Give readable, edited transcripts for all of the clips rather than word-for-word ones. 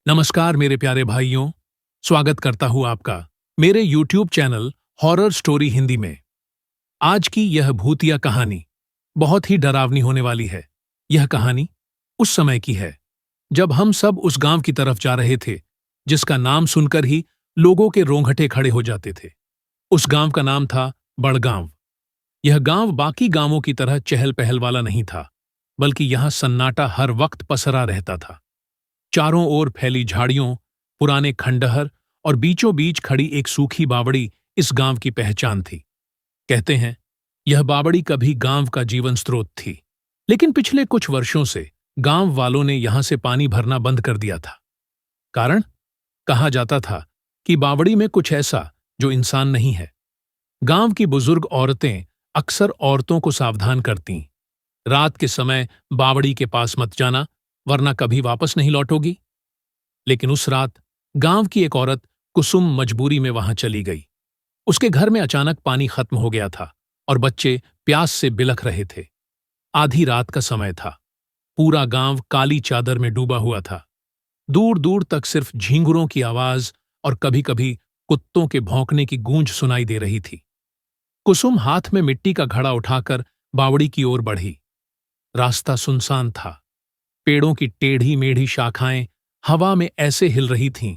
नमस्कार मेरे प्यारे भाइयों, स्वागत करता हूं आपका मेरे YouTube channel horror story Hindi में। आज की यह भूतिया कहानी बहुत ही डरावनी होने वाली है। यह कहानी उस समय की है जब हम सब उस गांव की तरफ जा रहे थे जिसका नाम सुनकर ही लोगों के रोंगटे खड़े हो जाते थे। उस गांव का नाम था बड़गांव। यह गांव बाकी गांवों की तरह चहल पहल वाला नहीं था, बल्कि यहां सन्नाटा हर वक्त पसरा रहता था। चारों ओर फैली झाड़ियों, पुराने खंडहर और बीचों बीच खड़ी एक सूखी बावड़ी इस गांव की पहचान थी। कहते हैं यह बावड़ी कभी गांव का जीवन स्रोत थी, लेकिन पिछले कुछ वर्षों से गांव वालों ने यहां से पानी भरना बंद कर दिया था। कारण कहा जाता था कि बावड़ी में कुछ ऐसा जो इंसान नहीं है। गांव की बुजुर्ग औरतें अक्सर औरतों को सावधान करतीं, रात के समय बावड़ी के पास मत जाना, वरना कभी वापस नहीं लौटोगी। लेकिन उस रात गांव की एक औरत कुसुम मजबूरी में वहां चली गई। उसके घर में अचानक पानी खत्म हो गया था और बच्चे प्यास से बिलख रहे थे। आधी रात का समय था। पूरा गांव काली चादर में डूबा हुआ था। दूर दूर तक सिर्फ झींगुरों की आवाज और कभी कभी कुत्तों के भौंकने की गूंज सुनाई दे रही थी। कुसुम हाथ में मिट्टी का घड़ा उठाकर बावड़ी की ओर बढ़ी। रास्ता सुनसान था। पेड़ों की टेढ़ी मेढ़ी शाखाएं हवा में ऐसे हिल रही थीं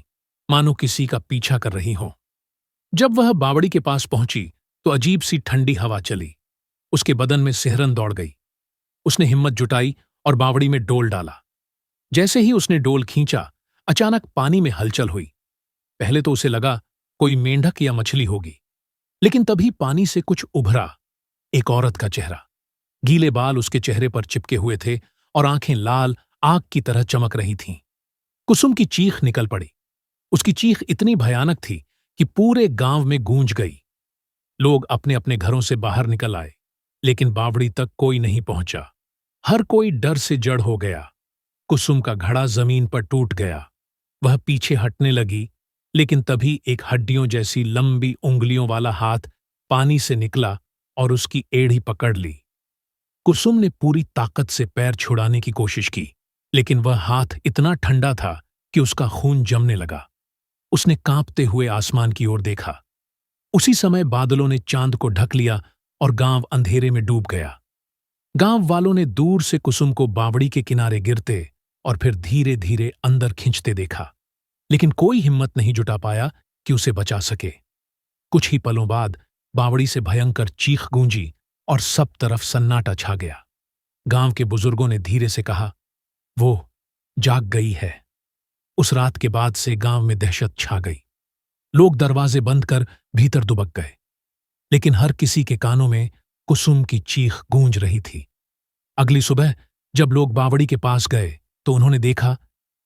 मानो किसी का पीछा कर रही हों। जब वह बावड़ी के पास पहुंची तो अजीब सी ठंडी हवा चली। उसके बदन में सिहरन दौड़ गई। उसने हिम्मत जुटाई और बावड़ी में डोल डाला। जैसे ही उसने डोल खींचा, अचानक पानी में हलचल हुई। पहले तो उसे लगा कोई मेंढक या मछली होगी, लेकिन तभी पानी से कुछ उभरा। एक औरत का चेहरा। गीले बाल उसके चेहरे पर चिपके हुए थे और आंखें लाल आग की तरह चमक रही थीं। कुसुम की चीख निकल पड़ी। उसकी चीख इतनी भयानक थी कि पूरे गांव में गूंज गई। लोग अपने अपने घरों से बाहर निकल आए, लेकिन बावड़ी तक कोई नहीं पहुंचा। हर कोई डर से जड़ हो गया। कुसुम का घड़ा जमीन पर टूट गया। वह पीछे हटने लगी, लेकिन तभी एक हड्डियों जैसी लंबी उंगलियों वाला हाथ पानी से निकला और उसकी एड़ी पकड़ ली। कुसुम ने पूरी ताकत से पैर छुड़ाने की कोशिश की, लेकिन वह हाथ इतना ठंडा था कि उसका खून जमने लगा। उसने कांपते हुए आसमान की ओर देखा। उसी समय बादलों ने चांद को ढक लिया और गांव अंधेरे में डूब गया। गांव वालों ने दूर से कुसुम को बावड़ी के किनारे गिरते और फिर धीरे धीरे अंदर खींचते देखा, लेकिन कोई हिम्मत नहीं जुटा पाया कि उसे बचा सके। कुछ ही पलों बाद बावड़ी से भयंकर चीख गूंजी और सब तरफ सन्नाटा छा गया। गांव के बुजुर्गों ने धीरे से कहा, वो जाग गई है। उस रात के बाद से गांव में दहशत छा गई। लोग दरवाजे बंद कर भीतर दुबक गए, लेकिन हर किसी के कानों में कुसुम की चीख गूंज रही थी। अगली सुबह जब लोग बावड़ी के पास गए तो उन्होंने देखा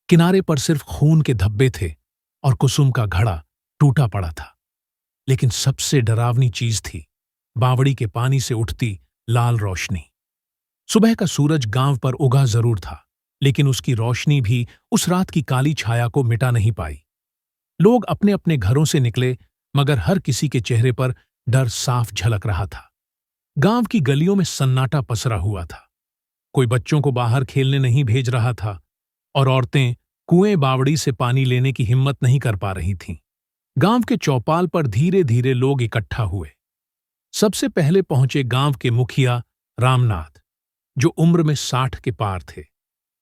किनारे पर सिर्फ खून के धब्बे थे और कुसुम का घड़ा टूटा पड़ा था। लेकिन सबसे डरावनी चीज थी बावड़ी के पानी से उठती लाल रोशनी। सुबह का सूरज गांव पर उगा जरूर था, लेकिन उसकी रोशनी भी उस रात की काली छाया को मिटा नहीं पाई। लोग अपने अपने घरों से निकले, मगर हर किसी के चेहरे पर डर साफ झलक रहा था। गांव की गलियों में सन्नाटा पसरा हुआ था। कोई बच्चों को बाहर खेलने नहीं भेज रहा था और औरतें कुएं बावड़ी से पानी लेने की हिम्मत नहीं कर पा रही थीं। गांव के चौपाल पर धीरे धीरे लोग इकट्ठा हुए। सबसे पहले पहुंचे गांव के मुखिया रामनाथ, जो उम्र में 60 के पार थे।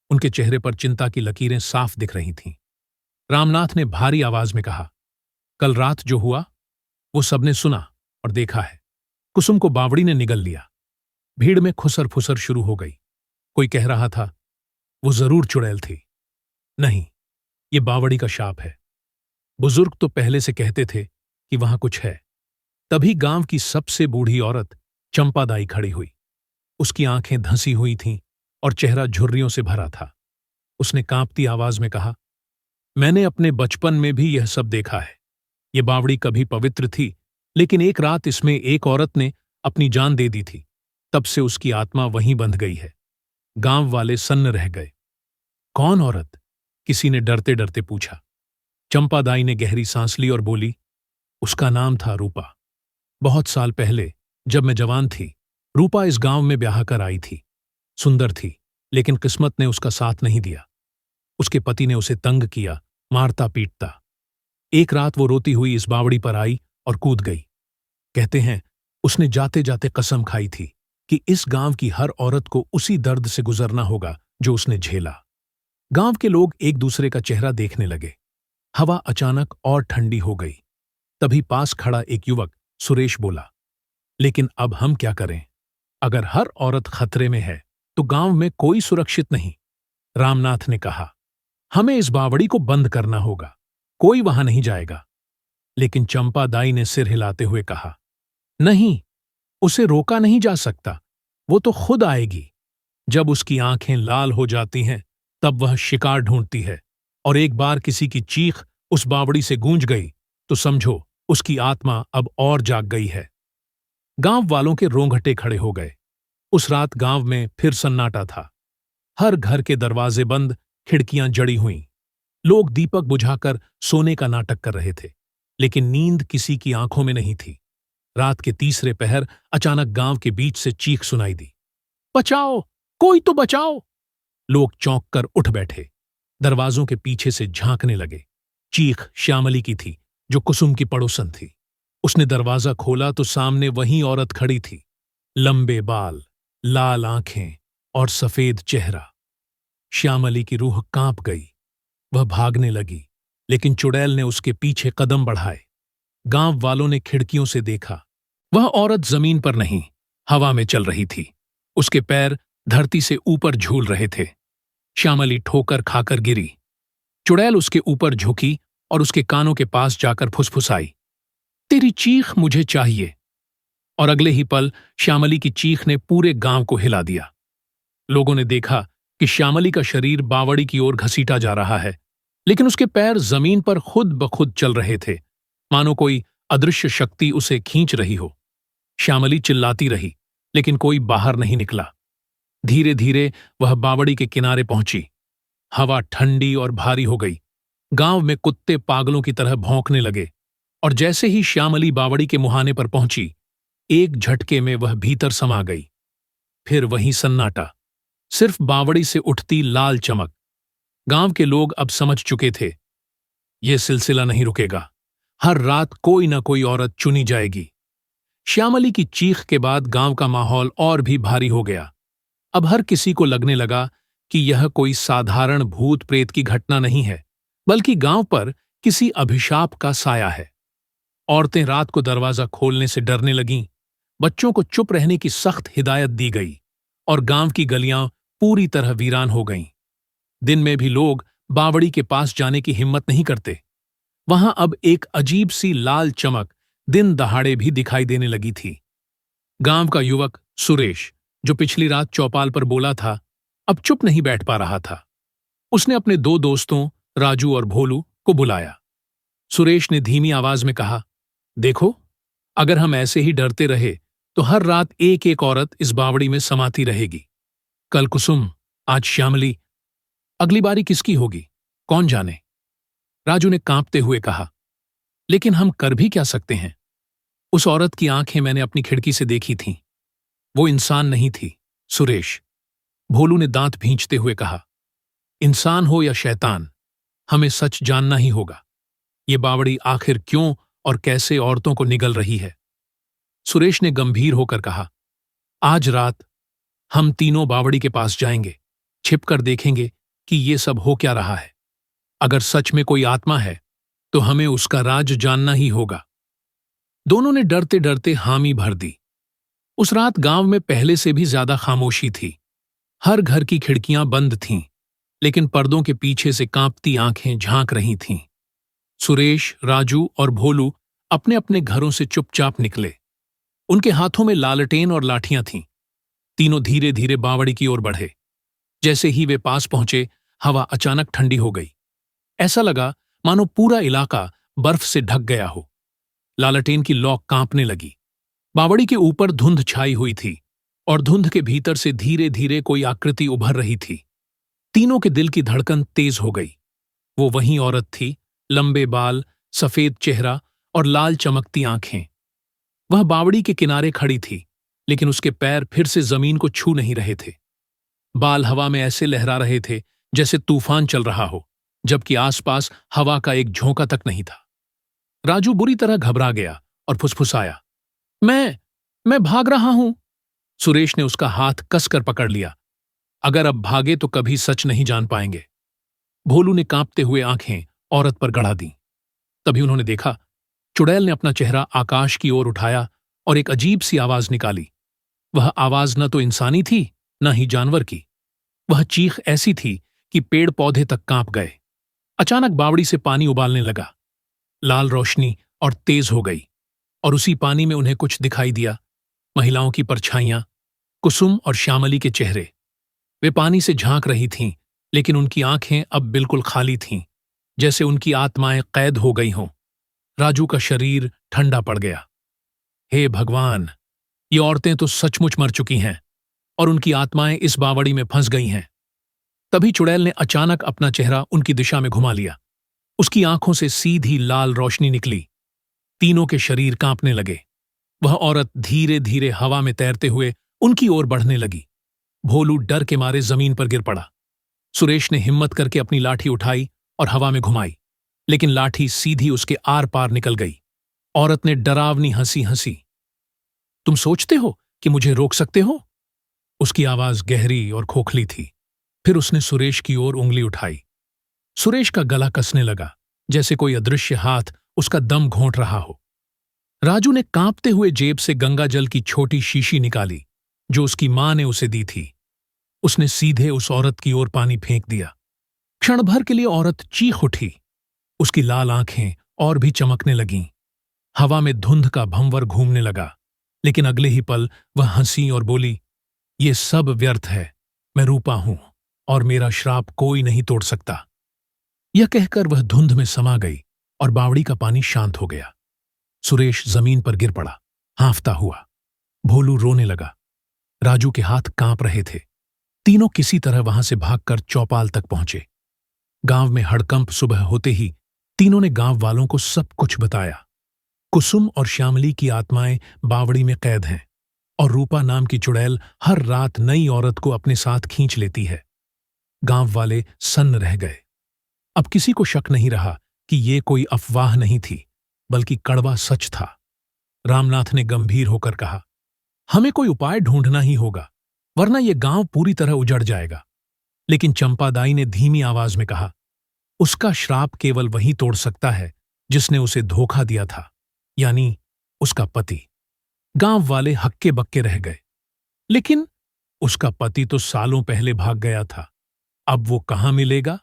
उनके चेहरे पर चिंता की लकीरें साफ दिख रही थीं। रामनाथ ने भारी आवाज में कहा, कल रात जो हुआ वो सबने सुना और देखा है। कुसुम को बावड़ी ने निगल लिया। भीड़ में खुसर फुसर शुरू हो गई। कोई कह रहा था, वो जरूर चुड़ैल थी। नहीं, ये बावड़ी का शाप है। बुजुर्ग तो पहले से कहते थे कि वहां कुछ है। तभी गांव की सबसे बूढ़ी औरत चंपादाई खड़ी हुई। उसकी आंखें धंसी हुई थीं और चेहरा झुर्रियों से भरा था। उसने कांपती आवाज में कहा, मैंने अपने बचपन में भी यह सब देखा है। ये बावड़ी कभी पवित्र थी, लेकिन एक रात इसमें एक औरत ने अपनी जान दे दी थी। तब से उसकी आत्मा वहीं बंध गई है। गांव वाले सन्न रह गए। कौन औरत? किसी ने डरते डरते पूछा। चंपादाई ने गहरी सांस ली और बोली, उसका नाम था रूपा। बहुत साल पहले जब मैं जवान थी, रूपा इस गांव में ब्याह कर आई थी। सुंदर थी, लेकिन किस्मत ने उसका साथ नहीं दिया। उसके पति ने उसे तंग किया मारता पीटता। एक रात वो रोती हुई इस बावड़ी पर आई और कूद गई। कहते हैं उसने जाते जाते कसम खाई थी कि इस गांव की हर औरत को उसी दर्द से गुजरना होगा जो उसने झेला। गांव के लोग एक दूसरे का चेहरा देखने लगे। हवा अचानक और ठंडी हो गई। तभी पास खड़ा एक युवक सुरेश बोला, लेकिन अब हम क्या करें? अगर हर औरत खतरे में है तो गांव में कोई सुरक्षित नहीं। रामनाथ ने कहा, हमें इस बावड़ी को बंद करना होगा, कोई वहां नहीं जाएगा। लेकिन चंपा दाई ने सिर हिलाते हुए कहा, नहीं, उसे रोका नहीं जा सकता, वो तो खुद आएगी। जब उसकी आंखें लाल हो जाती हैं तब वह शिकार ढूंढती है, और एक बार किसी की चीख उस बावड़ी से गूंज गई तो समझो उसकी आत्मा अब और जाग गई है। गांव वालों के रोंगटे खड़े हो गए। उस रात गांव में फिर सन्नाटा था। हर घर के दरवाजे बंद, खिड़कियां जड़ी हुईं। लोग दीपक बुझाकर सोने का नाटक कर रहे थे, लेकिन नींद किसी की आंखों में नहीं थी। रात के तीसरे पहर अचानक गांव के बीच से चीख सुनाई दी, बचाओ, कोई तो बचाओ। लोग चौंक कर उठ बैठे, दरवाजों के पीछे से झांकने लगे। चीख श्यामली की थी, जो कुसुम की पड़ोसन थी। उसने दरवाजा खोला तो सामने वही औरत खड़ी थी, लंबे बाल, लाल आंखें और सफेद चेहरा। श्यामली की रूह कांप गई। वह भागने लगी, लेकिन चुड़ैल ने उसके पीछे कदम बढ़ाए। गांव वालों ने खिड़कियों से देखा। वह औरत जमीन पर नहीं, हवा में चल रही थी। उसके पैर धरती से ऊपर झूल रहे थे। श्यामली ठोकर खाकर गिरी। चुड़ैल उसके ऊपर झुकी और उसके कानों के पास जाकर फुसफुसाई, तेरी चीख मुझे चाहिए। और अगले ही पल श्यामली की चीख ने पूरे गांव को हिला दिया। लोगों ने देखा कि श्यामली का शरीर बावड़ी की ओर घसीटा जा रहा है, लेकिन उसके पैर जमीन पर खुद ब खुद चल रहे थे, मानो कोई अदृश्य शक्ति उसे खींच रही हो। श्यामली चिल्लाती रही, लेकिन कोई बाहर नहीं निकला। धीरे धीरे वह बावड़ी के किनारे पहुंची। हवा ठंडी और भारी हो गई। गांव में कुत्ते पागलों की तरह भौंकने लगे, और जैसे ही श्यामली बावड़ी के मुहाने पर पहुंची, एक झटके में वह भीतर समा गई। फिर वहीं सन्नाटा, सिर्फ बावड़ी से उठती लाल चमक। गांव के लोग अब समझ चुके थे, यह सिलसिला नहीं रुकेगा। हर रात कोई न कोई औरत चुनी जाएगी। श्यामली की चीख के बाद गांव का माहौल और भी भारी हो गया। अब हर किसी को लगने लगा कि यह कोई साधारण भूत प्रेत की घटना नहीं है, बल्कि गांव पर किसी अभिशाप का साया है। औरतें रात को दरवाजा खोलने से डरने लगीं, बच्चों को चुप रहने की सख्त हिदायत दी गई, और गांव की गलियां पूरी तरह वीरान हो गईं। दिन में भी लोग बावड़ी के पास जाने की हिम्मत नहीं करते। वहां अब एक अजीब सी लाल चमक दिन दहाड़े भी दिखाई देने लगी थी। गांव का युवक सुरेश, जो पिछली रात चौपाल पर बोला था, अब चुप नहीं बैठ पा रहा था। उसने अपने दो दोस्तों राजू और भोलू को बुलाया। सुरेश ने धीमी आवाज में कहा, देखो, अगर हम ऐसे ही डरते रहे तो हर रात एक एक औरत इस बावड़ी में समाती रहेगी। कल कुसुम, आज श्यामली, अगली बारी किसकी होगी कौन जाने। राजू ने कांपते हुए कहा, लेकिन हम कर भी क्या सकते हैं? उस औरत की आंखें मैंने अपनी खिड़की से देखी थीं। वो इंसान नहीं थी, सुरेश। भोलू ने दांत भींचते हुए कहा, इंसान हो या शैतान, हमें सच जानना ही होगा। ये बावड़ी आखिर क्यों और कैसे औरतों को निगल रही है? सुरेश ने गंभीर होकर कहा, आज रात हम तीनों बावड़ी के पास जाएंगे, छिपकर देखेंगे कि ये सब हो क्या रहा है। अगर सच में कोई आत्मा है तो हमें उसका राज जानना ही होगा। दोनों ने डरते डरते हामी भर दी। उस रात गांव में पहले से भी ज्यादा खामोशी थी। हर घर की खिड़कियां बंद थीं, लेकिन पर्दों के पीछे से कांपती आंखें झांक रही थीं। सुरेश, राजू और भोलू अपने अपने घरों से चुपचाप निकले। उनके हाथों में लालटेन और लाठियां थीं। तीनों धीरे धीरे बावड़ी की ओर बढ़े। जैसे ही वे पास पहुंचे, हवा अचानक ठंडी हो गई। ऐसा लगा मानो पूरा इलाका बर्फ से ढक गया हो। लालटेन की लौ कांपने लगी। बावड़ी के ऊपर धुंध छाई हुई थी, और धुंध के भीतर से धीरे धीरे कोई आकृति उभर रही थी। तीनों के दिल की धड़कन तेज हो गई। वो वही औरत थी, लंबे बाल, सफेद चेहरा और लाल चमकती आंखें। वह बावड़ी के किनारे खड़ी थी, लेकिन उसके पैर फिर से जमीन को छू नहीं रहे थे। बाल हवा में ऐसे लहरा रहे थे जैसे तूफान चल रहा हो। जबकि आसपास हवा का एक झोंका तक नहीं था। राजू बुरी तरह घबरा गया और फुसफुसाया, मैं भाग रहा हूं। सुरेश ने उसका हाथ कसकर पकड़ लिया। अगर अब भागे तो कभी सच नहीं जान पाएंगे। भोलू ने कांपते हुए आंखें औरत पर गड़ा दी। तभी उन्होंने देखा, चुड़ैल ने अपना चेहरा आकाश की ओर उठाया और एक अजीब सी आवाज निकाली। वह आवाज न तो इंसानी थी न ही जानवर की। वह चीख ऐसी थी कि पेड़ पौधे तक कांप गए। अचानक बावड़ी से पानी उबालने लगा। लाल रोशनी और तेज हो गई और उसी पानी में उन्हें कुछ दिखाई दिया। महिलाओं की परछाइयां, कुसुम और श्यामली के चेहरे। वे पानी से झांक रही थीं, लेकिन उनकी आंखें अब बिल्कुल खाली थीं, जैसे उनकी आत्माएं कैद हो गई हों। राजू का शरीर ठंडा पड़ गया। हे भगवान, ये औरतें तो सचमुच मर चुकी हैं और उनकी आत्माएं इस बावड़ी में फंस गई हैं। तभी चुड़ैल ने अचानक अपना चेहरा उनकी दिशा में घुमा लिया। उसकी आंखों से सीधी लाल रोशनी निकली। तीनों के शरीर कांपने लगे। वह औरत धीरे धीरे हवा में तैरते हुए उनकी ओर बढ़ने लगी। भोलू डर के मारे जमीन पर गिर पड़ा। सुरेश ने हिम्मत करके अपनी लाठी उठाई और हवा में घुमाई, लेकिन लाठी सीधी उसके आर पार निकल गई। औरत ने डरावनी हंसी हंसी। तुम सोचते हो कि मुझे रोक सकते हो? उसकी आवाज गहरी और खोखली थी। फिर उसने सुरेश की ओर उंगली उठाई। सुरेश का गला कसने लगा, जैसे कोई अदृश्य हाथ उसका दम घोंट रहा हो। राजू ने कांपते हुए जेब से गंगा जल की छोटी शीशी निकाली, जो उसकी मां ने उसे दी थी। उसने सीधे उस औरत की ओर पानी फेंक दिया। क्षण भर के लिए औरत चीख उठी। उसकी लाल आंखें और भी चमकने लगीं। हवा में धुंध का भंवर घूमने लगा, लेकिन अगले ही पल वह हंसी और बोली, ये सब व्यर्थ है। मैं रूपा हूं और मेरा श्राप कोई नहीं तोड़ सकता। यह कहकर वह धुंध में समा गई और बावड़ी का पानी शांत हो गया। सुरेश जमीन पर गिर पड़ा, हांफता हुआ। भोलू रोने लगा। राजू के हाथ कांप रहे थे। तीनों किसी तरह वहां से भागकर चौपाल तक पहुंचे। गांव में हड़कंप सुबह होते ही तीनों ने गांव वालों को सब कुछ बताया। कुसुम और श्यामली की आत्माएं बावड़ी में कैद हैं और रूपा नाम की चुड़ैल हर रात नई औरत को अपने साथ खींच लेती है। गांव वाले सन्न रह गए। अब किसी को शक नहीं रहा कि ये कोई अफवाह नहीं थी, बल्कि कड़वा सच था। रामनाथ ने गंभीर होकर कहा, हमें कोई उपाय ढूंढना ही होगा, वरना यह गांव पूरी तरह उजड़ जाएगा। लेकिन चंपादाई ने धीमी आवाज में कहा, उसका श्राप केवल वही तोड़ सकता है जिसने उसे धोखा दिया था, यानी उसका पति। गांव वाले हक्के बक्के रह गए। लेकिन उसका पति तो सालों पहले भाग गया था, अब वो कहां मिलेगा?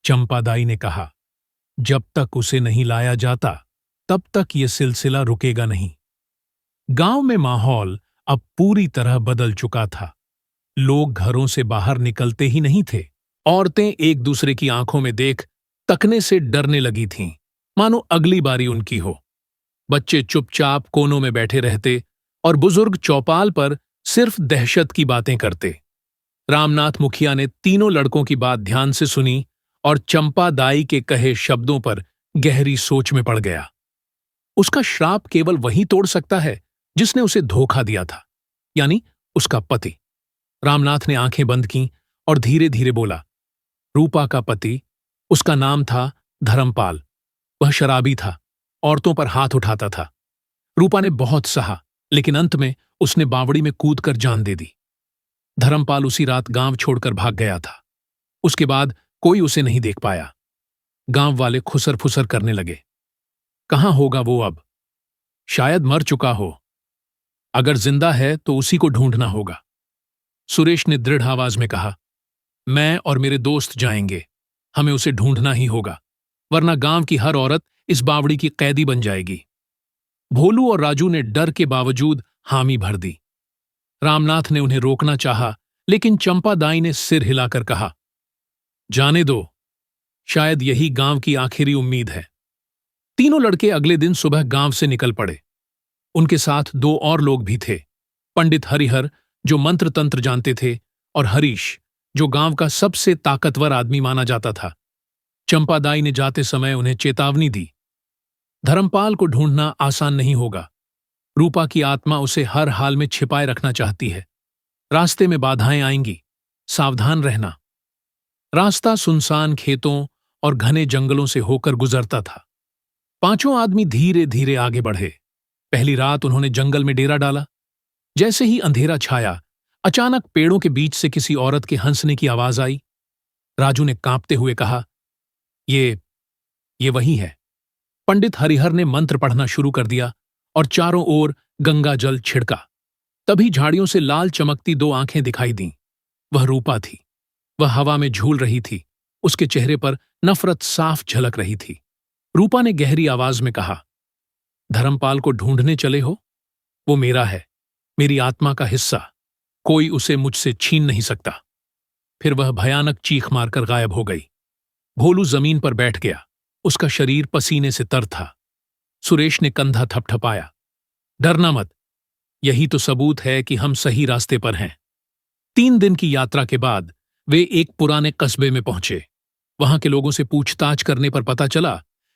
चंपादाई ने कहा, जब तक उसे नहीं लाया जाता तब तक ये सिलसिला रुकेगा नहीं। गांव में माहौल अब पूरी तरह बदल चुका था। लोग घरों से बाहर निकलते ही नहीं थे। औरतें एक दूसरे की आंखों में देख तकने से डरने लगी थीं, मानो अगली बारी उनकी हो। बच्चे चुपचाप कोनों में बैठे रहते और बुजुर्ग चौपाल पर सिर्फ दहशत की बातें करते। रामनाथ मुखिया ने तीनों लड़कों की बात ध्यान से सुनी और चंपादाई के कहे शब्दों पर गहरी सोच में पड़ गया। उसका श्राप केवल वही तोड़ सकता है जिसने उसे धोखा दिया था, यानी उसका पति। रामनाथ ने आंखें बंद कीं और धीरे धीरे बोला, रूपा का पति, उसका नाम था धर्मपाल। वह शराबी था, औरतों पर हाथ उठाता था। रूपा ने बहुत सहा, लेकिन अंत में उसने बावड़ी में कूदकर जान दे दी। धर्मपाल उसी रात गांव छोड़कर भाग गया था। उसके बाद कोई उसे नहीं देख पाया। गांव वाले खुसर फुसर करने लगे। कहां होगा वो अब? शायद मर चुका हो। अगर जिंदा है तो उसी को ढूंढना होगा। सुरेश ने दृढ़ आवाज में कहा, मैं और मेरे दोस्त जाएंगे। हमें उसे ढूंढना ही होगा, वरना गांव की हर औरत इस बावड़ी की कैदी बन जाएगी। भोलू और राजू ने डर के बावजूद हामी भर दी। रामनाथ ने उन्हें रोकना चाहा, लेकिन चंपादाई ने सिर हिलाकर कहा, जाने दो, शायद यही गांव की आखिरी उम्मीद है। तीनों लड़के अगले दिन सुबह गांव से निकल पड़े। उनके साथ दो और लोग भी थे, पंडित हरिहर जो मंत्र तंत्र जानते थे और हरीश जो गांव का सबसे ताकतवर आदमी माना जाता था। चंपादाई ने जाते समय उन्हें चेतावनी दी, धर्मपाल को ढूंढना आसान नहीं होगा। रूपा की आत्मा उसे हर हाल में छिपाए रखना चाहती है। रास्ते में बाधाएं आएंगी, सावधान रहना। रास्ता सुनसान खेतों और घने जंगलों से होकर गुजरता था। पांचों आदमी धीरे धीरे आगे बढ़े। पहली रात उन्होंने जंगल में डेरा डाला। जैसे ही अंधेरा छाया, अचानक पेड़ों के बीच से किसी औरत के हंसने की आवाज आई। राजू ने कांपते हुए कहा, ये वही है। पंडित हरिहर ने मंत्र पढ़ना शुरू कर दिया और चारों ओर गंगा जल छिड़का। तभी झाड़ियों से लाल चमकती दो आंखें दिखाई दीं। वह रूपा थी। वह हवा में झूल रही थी। उसके चेहरे पर नफरत साफ झलक रही थी। रूपा ने गहरी आवाज में कहा, धर्मपाल को ढूंढने चले हो? वो मेरा है, मेरी आत्मा का हिस्सा। कोई उसे मुझसे छीन नहीं सकता। फिर वह भयानक चीख मारकर गायब हो गई। भोलू जमीन पर बैठ गया। उसका शरीर पसीने से तर था। सुरेश ने कंधा थपथपाया, डरना मत, यही तो सबूत है कि हम सही रास्ते पर हैं। 3 दिन की यात्रा के बाद वे एक पुराने कस्बे में पहुंचे। वहां के लोगों से पूछताछ करने पर पता चला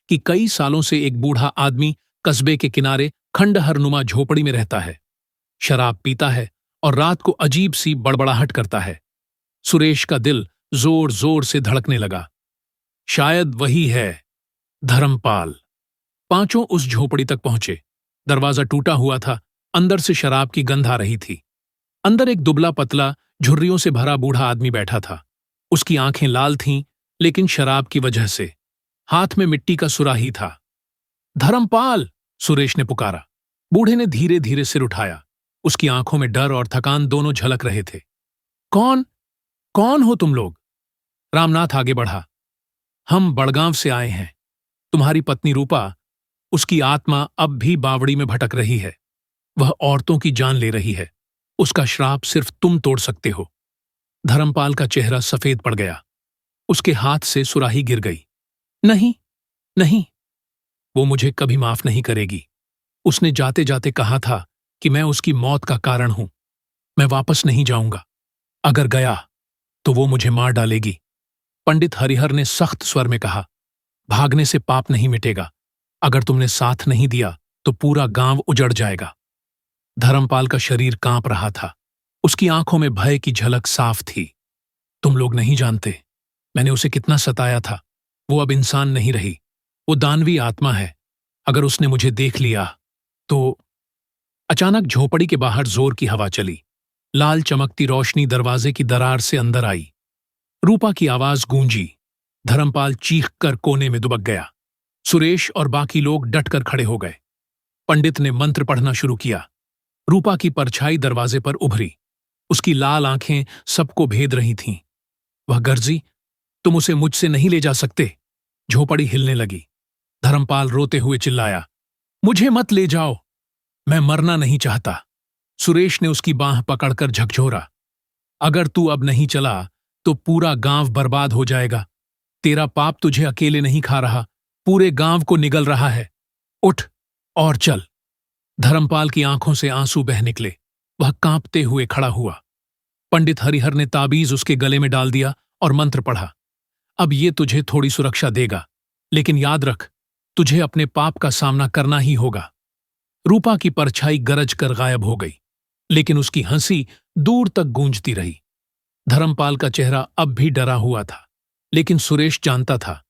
कि कई सालों से एक बूढ़ा आदमी कस्बे के किनारे खंडहरनुमा झोपड़ी में रहता है। शराब पीता है और रात को अजीब सी बड़बड़ाहट करता है। सुरेश का दिल जोर जोर से धड़कने लगा। शायद वही है धर्मपाल। पांचों उस झोपड़ी तक पहुंचे। दरवाजा टूटा हुआ था। अंदर से शराब की गंध आ रही थी। अंदर एक दुबला पतला झुर्रियों से भरा बूढ़ा आदमी बैठा था। उसकी आंखें लाल थीं, लेकिन शराब की वजह से। हाथ में मिट्टी का सुराही था। धर्मपाल, सुरेश ने पुकारा। बूढ़े ने धीरे धीरे सिर उठाया। उसकी आंखों में डर और थकान दोनों झलक रहे थे। कौन हो तुम लोग? रामनाथ आगे बढ़ा। हम बड़गांव से आए हैं। तुम्हारी पत्नी रूपा, उसकी आत्मा अब भी बावड़ी में भटक रही है। वह औरतों की जान ले रही है। उसका श्राप सिर्फ तुम तोड़ सकते हो। धर्मपाल का चेहरा सफेद पड़ गया। उसके हाथ से सुराही गिर गई। नहीं, वो मुझे कभी माफ नहीं करेगी। उसने जाते जाते कहा था कि मैं उसकी मौत का कारण हूं। मैं वापस नहीं जाऊंगा। अगर गया तो वो मुझे मार डालेगी। पंडित हरिहर ने सख्त स्वर में कहा, भागने से पाप नहीं मिटेगा। अगर तुमने साथ नहीं दिया तो पूरा गांव उजड़ जाएगा। धर्मपाल का शरीर कांप रहा था। उसकी आंखों में भय की झलक साफ थी। तुम लोग नहीं जानते, मैंने उसे कितना सताया था। वो अब इंसान नहीं रही। वो दानवी आत्मा है। अगर उसने मुझे देख लिया तो। अचानक झोपड़ी के बाहर जोर की हवा चली। लाल चमकती रोशनी दरवाजे की दरार से अंदर आई। रूपा की आवाज गूंजी। धर्मपाल चीख कर कोने में दुबक गया। सुरेश और बाकी लोग डटकर खड़े हो गए। पंडित ने मंत्र पढ़ना शुरू किया। रूपा की परछाई दरवाजे पर उभरी। उसकी लाल आंखें सबको भेद रही थीं। वह गर्जी, तुम उसे मुझसे नहीं ले जा सकते। झोपड़ी हिलने लगी। धर्मपाल रोते हुए चिल्लाया, मुझे मत ले जाओ, मैं मरना नहीं चाहता। सुरेश ने उसकी बांह पकड़कर झकझोरा, अगर तू अब नहीं चला तो पूरा गांव बर्बाद हो जाएगा। तेरा पाप तुझे अकेले नहीं खा रहा, पूरे गांव को निगल रहा है। उठ और चल। धर्मपाल की आंखों से आंसू बह निकले। वह कांपते हुए खड़ा हुआ। पंडित हरिहर ने ताबीज उसके गले में डाल दिया और मंत्र पढ़ा। अब ये तुझे थोड़ी सुरक्षा देगा, लेकिन याद रख, तुझे अपने पाप का सामना करना ही होगा। रूपा की परछाई गरज कर गायब हो गई, लेकिन उसकी हंसी दूर तक गूंजती रही। धर्मपाल का चेहरा अब भी डरा हुआ था, लेकिन सुरेश जानता था,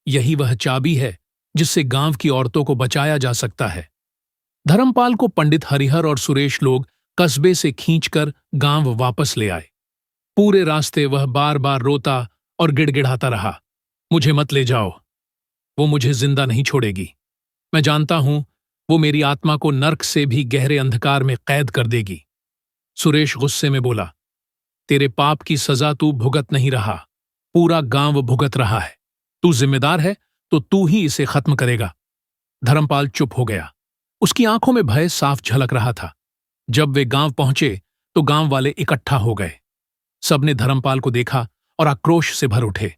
यही वह चाबी है जिससे गांव की औरतों को बचाया जा सकता है। धर्मपाल को पंडित हरिहर और सुरेश लोग कस्बे से खींचकर गांव वापस ले आए। पूरे रास्ते वह बार बार रोता और गिड़गिड़ाता रहा, मुझे मत ले जाओ, वो मुझे जिंदा नहीं छोड़ेगी। मैं जानता हूं वो मेरी आत्मा को नर्क से भी गहरे अंधकार में कैद कर देगी। सुरेश गुस्से में बोला, तेरे पाप की सजा तू भुगत नहीं रहा, पूरा गांव भुगत रहा है। तू जिम्मेदार है तो तू ही इसे खत्म करेगा। धर्मपाल चुप हो गया। उसकी आंखों में भय साफ झलक रहा था। जब वे गांव पहुंचे तो गांव वाले इकट्ठा हो गए। सबने धर्मपाल को देखा और आक्रोश से भर उठे।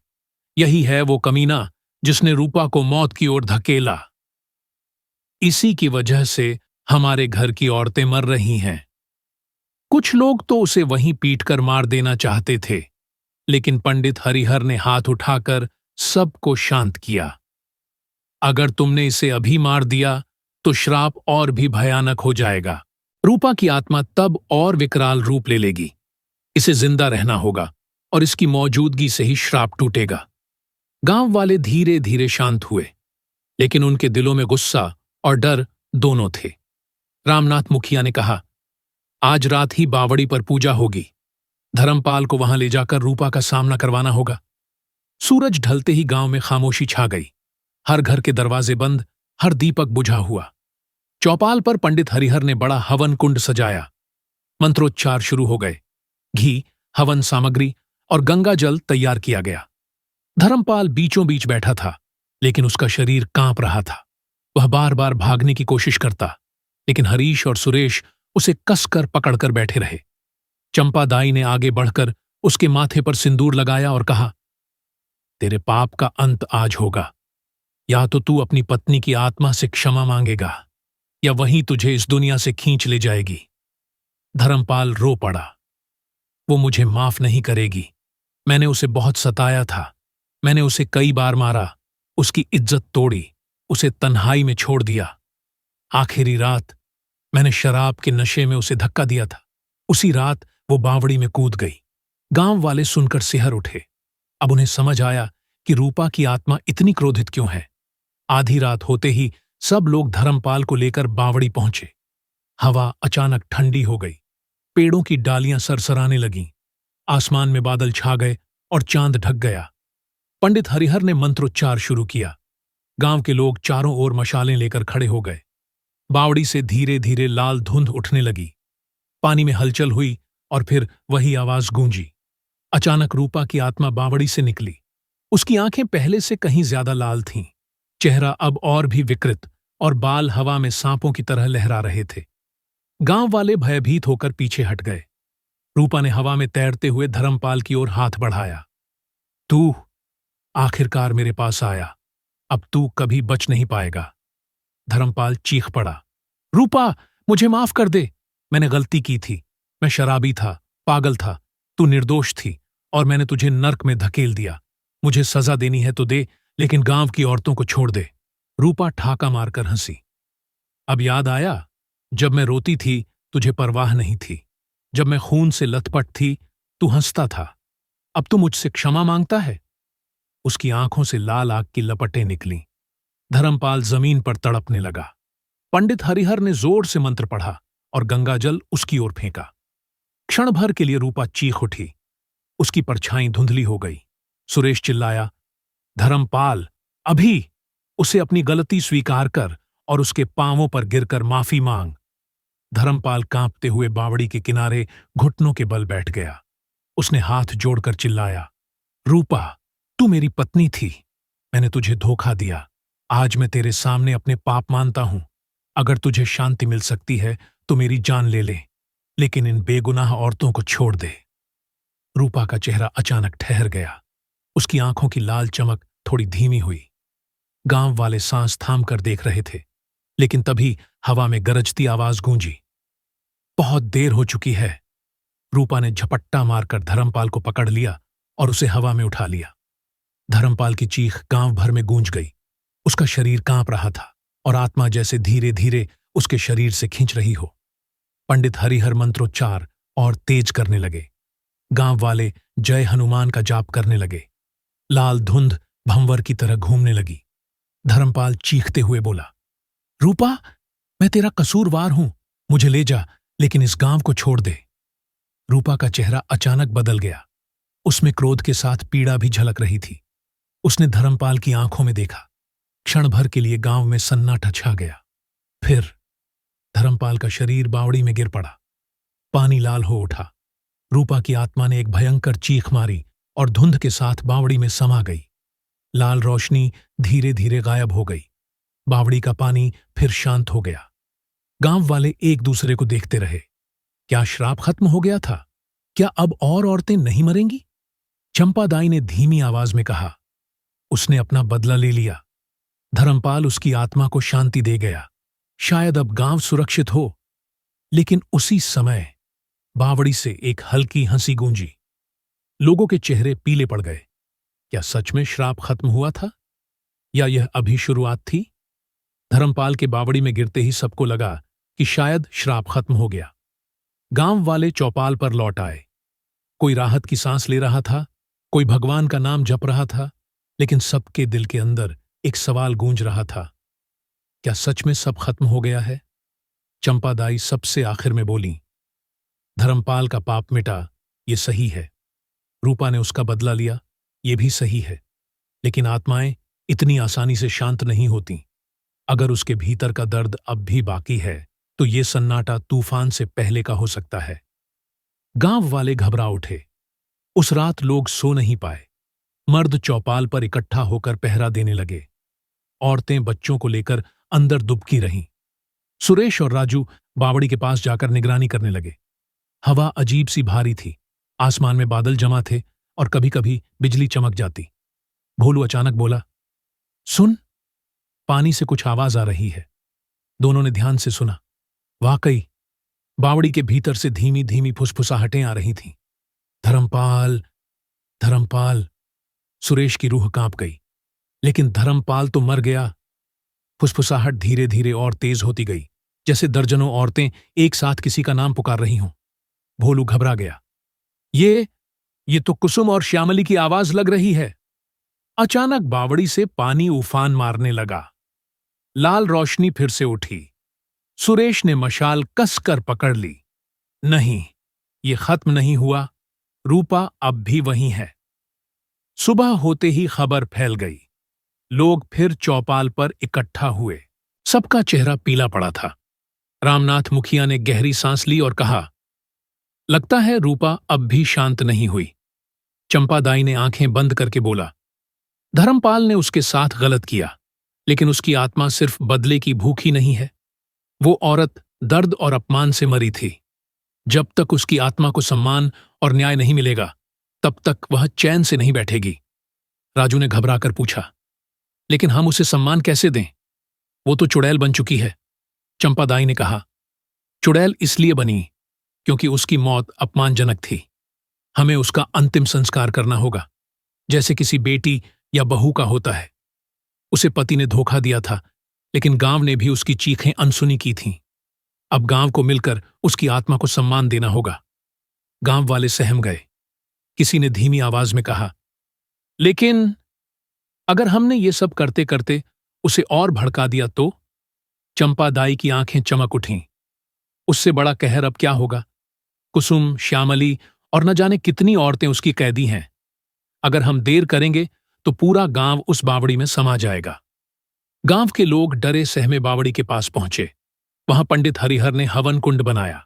यही है वो कमीना जिसने रूपा को मौत की ओर धकेला। इसी की वजह से हमारे घर की औरतें मर रही हैं। कुछ लोग तो उसे वहीं पीटकर मार देना चाहते थे, लेकिन पंडित हरिहर ने हाथ उठाकर सबको शांत किया। अगर तुमने इसे अभी मार दिया तो श्राप और भी भयानक हो जाएगा। रूपा की आत्मा तब और विकराल रूप ले लेगी। इसे जिंदा रहना होगा और इसकी मौजूदगी से ही श्राप टूटेगा। गांव वाले धीरे धीरे शांत हुए, लेकिन उनके दिलों में गुस्सा और डर दोनों थे। रामनाथ मुखिया ने कहा, आज रात ही बावड़ी पर पूजा होगी। धर्मपाल को वहां ले जाकर रूपा का सामना करवाना होगा। सूरज ढलते ही गांव में खामोशी छा गई। हर घर के दरवाजे बंद, हर दीपक बुझा हुआ। चौपाल पर पंडित हरिहर ने बड़ा हवन कुंड सजाया। मंत्रोच्चार शुरू हो गए। घी, हवन सामग्री और गंगा जल तैयार किया गया। धर्मपाल बीचों बीच बैठा था, लेकिन उसका शरीर कांप रहा था। वह बार बार भागने की कोशिश करता, लेकिन हरीश और सुरेश उसे कसकर पकड़कर बैठे रहे। चंपा दाई ने आगे बढ़कर उसके माथे पर सिंदूर लगाया और कहा, तेरे पाप का अंत आज होगा। या तो तू अपनी पत्नी की आत्मा से क्षमा मांगेगा, या वहीं तुझे इस दुनिया से खींच ले जाएगी। धर्मपाल रो पड़ा। वो मुझे माफ नहीं करेगी। मैंने उसे बहुत सताया था। मैंने उसे कई बार मारा, उसकी इज्जत तोड़ी, उसे तन्हाई में छोड़ दिया। आखिरी रात मैंने शराब के नशे में उसे धक्का दिया था। उसी रात वो बावड़ी में कूद गई। गांव वाले सुनकर सिहर उठे। अब उन्हें समझ आया कि रूपा की आत्मा इतनी क्रोधित क्यों है। आधी रात होते ही सब लोग धर्मपाल को लेकर बावड़ी पहुंचे। हवा अचानक ठंडी हो गई। पेड़ों की डालियां सरसराने लगीं। आसमान में बादल छा गए और चांद ढक गया। पंडित हरिहर ने मंत्रोच्चार शुरू किया। गांव के लोग चारों ओर मशालें लेकर खड़े हो गए। बावड़ी से धीरे धीरे लाल धुंध उठने लगी। पानी में हलचल हुई और फिर वही आवाज गूंजी। अचानक रूपा की आत्मा बावड़ी से निकली। उसकी आंखें पहले से कहीं ज्यादा लाल थीं। चेहरा अब और भी विकृत और बाल हवा में सांपों की तरह लहरा रहे थे। गांव वाले भयभीत होकर पीछे हट गए। रूपा ने हवा में तैरते हुए धर्मपाल की ओर हाथ बढ़ाया। तू आखिरकार मेरे पास आया। अब तू कभी बच नहीं पाएगा। धर्मपाल चीख पड़ा, रूपा, मुझे माफ कर दे। मैंने गलती की थी। मैं शराबी था, पागल था। तू निर्दोष थी और मैंने तुझे नर्क में धकेल दिया। मुझे सजा देनी है तो दे, लेकिन गांव की औरतों को छोड़ दे। रूपा ठाका मारकर हंसी। अब याद आया, जब मैं रोती थी तुझे परवाह नहीं थी। जब मैं खून से लथपथ थी तू हंसता था। अब तू मुझसे क्षमा मांगता है। उसकी आंखों से लाल आग की लपटें निकलीं। धर्मपाल जमीन पर तड़पने लगा। पंडित हरिहर ने जोर से मंत्र पढ़ा और गंगा जल उसकी ओर फेंका। क्षण भर के लिए रूपा चीख उठी। उसकी परछाई धुंधली हो गई। सुरेश चिल्लाया, धर्मपाल, अभी उसे अपनी गलती स्वीकार कर और उसके पांवों पर गिरकर माफी मांग। धर्मपाल कांपते हुए बावड़ी के किनारे घुटनों के बल बैठ गया। उसने हाथ जोड़कर चिल्लाया, रूपा, तू मेरी पत्नी थी। मैंने तुझे धोखा दिया। आज मैं तेरे सामने अपने पाप मानता हूं। अगर तुझे शांति मिल सकती है तो मेरी जान ले ले, लेकिन इन बेगुनाह औरतों को छोड़ दे। रूपा का चेहरा अचानक ठहर गया। उसकी आंखों की लाल चमक थोड़ी धीमी हुई। गांव वाले सांस थाम कर देख रहे थे, लेकिन तभी हवा में गरजती आवाज गूंजी। बहुत देर हो चुकी है। रूपा ने झपट्टा मारकर धर्मपाल को पकड़ लिया और उसे हवा में उठा लिया। धर्मपाल की चीख गांव भर में गूंज गई। उसका शरीर कांप रहा था और आत्मा जैसे धीरे धीरे उसके शरीर से खींच रही हो। पंडित हरिहर मंत्रोच्चार और तेज करने लगे। गांव वाले जय हनुमान का जाप करने लगे। लाल धुंध भंवर की तरह घूमने लगी। धर्मपाल चीखते हुए बोला, रूपा, मैं तेरा कसूरवार हूं। मुझे ले जा, लेकिन इस गांव को छोड़ दे। रूपा का चेहरा अचानक बदल गया। उसमें क्रोध के साथ पीड़ा भी झलक रही थी। उसने धर्मपाल की आंखों में देखा। क्षण भर के लिए गांव में सन्नाटा छा गया। फिर धर्मपाल का शरीर बावड़ी में गिर पड़ा। पानी लाल हो उठा। रूपा की आत्मा ने एक भयंकर चीख मारी और धुंध के साथ बावड़ी में समा गई। लाल रोशनी धीरे धीरे गायब हो गई। बावड़ी का पानी फिर शांत हो गया। गांव वाले एक दूसरे को देखते रहे। क्या श्राप खत्म हो गया था? क्या अब और औरतें नहीं मरेंगी? चंपादाई ने धीमी आवाज में कहा, उसने अपना बदला ले लिया। धर्मपाल उसकी आत्मा को शांति दे गया। शायद अब गांव सुरक्षित हो। लेकिन उसी समय बावड़ी से एक हल्की हंसी गूंजी। लोगों के चेहरे पीले पड़ गए। क्या सच में श्राप खत्म हुआ था, या यह अभी शुरुआत थी? धर्मपाल के बावड़ी में गिरते ही सबको लगा कि शायद श्राप खत्म हो गया। गांव वाले चौपाल पर लौट आए। कोई राहत की सांस ले रहा था, कोई भगवान का नाम जप रहा था, लेकिन सबके दिल के अंदर एक सवाल गूंज रहा था, क्या सच में सब खत्म हो गया है? चंपादाई सबसे आखिर में बोली, धर्मपाल का पाप मिटा, ये सही है। रूपा ने उसका बदला लिया, ये भी सही है। लेकिन आत्माएं इतनी आसानी से शांत नहीं होती। अगर उसके भीतर का दर्द अब भी बाकी है तो ये सन्नाटा तूफान से पहले का हो सकता है। गांव वाले घबरा उठे। उस रात लोग सो नहीं पाए। मर्द चौपाल पर इकट्ठा होकर पहरा देने लगे। औरतें बच्चों को लेकर अंदर दुबकी रहीं। सुरेश और राजू बावड़ी के पास जाकर निगरानी करने लगे। हवा अजीब सी भारी थी। आसमान में बादल जमा थे और कभी कभी बिजली चमक जाती। भोलू अचानक बोला, सुन, पानी से कुछ आवाज आ रही है। दोनों ने ध्यान से सुना। वाकई बावड़ी के भीतर से धीमी धीमी फुसफुसाहटें आ रही थीं। धर्मपाल, धर्मपाल। सुरेश की रूह कांप गई। लेकिन धर्मपाल तो मर गया। फुसफुसाहट धीरे धीरे और तेज होती गई, जैसे दर्जनों औरतें एक साथ किसी का नाम पुकार रही हों। भोलू घबरा गया। ये तो कुसुम और श्यामली की आवाज लग रही है। अचानक बावड़ी से पानी उफान मारने लगा। लाल रोशनी फिर से उठी। सुरेश ने मशाल कसकर पकड़ ली। नहीं, ये खत्म नहीं हुआ। रूपा अब भी वहीं है। सुबह होते ही खबर फैल गई। लोग फिर चौपाल पर इकट्ठा हुए। सबका चेहरा पीला पड़ा था। रामनाथ मुखिया ने गहरी सांस ली और कहा, लगता है रूपा अब भी शांत नहीं हुई। चंपादाई ने आंखें बंद करके बोला, धर्मपाल ने उसके साथ गलत किया, लेकिन उसकी आत्मा सिर्फ बदले की भूखी नहीं है। वो औरत दर्द और अपमान से मरी थी। जब तक उसकी आत्मा को सम्मान और न्याय नहीं मिलेगा, तब तक वह चैन से नहीं बैठेगी। राजू ने घबराकर पूछा, लेकिन हम उसे सम्मान कैसे दें? वो तो चुड़ैल बन चुकी है। चंपादाई ने कहा, चुड़ैल इसलिए बनी क्योंकि उसकी मौत अपमानजनक थी। हमें उसका अंतिम संस्कार करना होगा, जैसे किसी बेटी या बहू का होता है। उसे पति ने धोखा दिया था, लेकिन गांव ने भी उसकी चीखें अनसुनी की थीं। अब गांव को मिलकर उसकी आत्मा को सम्मान देना होगा। गांव वाले सहम गए। किसी ने धीमी आवाज में कहा, लेकिन अगर हमने ये सब करते करते उसे और भड़का दिया तो? चंपादाई की आंखें चमक उठीं। उससे बड़ा कहर अब क्या होगा? कुसुम, श्यामली और न जाने कितनी औरतें उसकी कैदी हैं। अगर हम देर करेंगे तो पूरा गांव उस बावड़ी में समा जाएगा। गांव के लोग डरे सहमे बावड़ी के पास पहुंचे। वहां पंडित हरिहर ने हवन कुंड बनाया।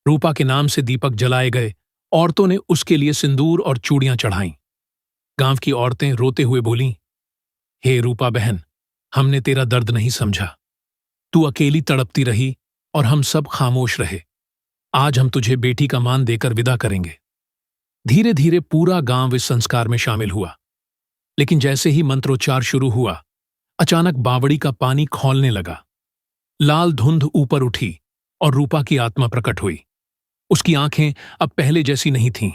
रूपा के नाम से दीपक जलाए गए। औरतों ने उसके लिए सिंदूर और चूड़ियां चढ़ाईं। गांव की औरतें रोते हुए बोलीं, हे रूपा बहन, हमने तेरा दर्द नहीं समझा। तू अकेली तड़पती रही और हम सब खामोश रहे। आज हम तुझे बेटी का मान देकर विदा करेंगे। धीरे धीरे पूरा गांव इस संस्कार में शामिल हुआ। लेकिन जैसे ही मंत्रोच्चार शुरू हुआ, अचानक बावड़ी का पानी खौलने लगा। लाल धुंध ऊपर उठी और रूपा की आत्मा प्रकट हुई। उसकी आंखें अब पहले जैसी नहीं थीं।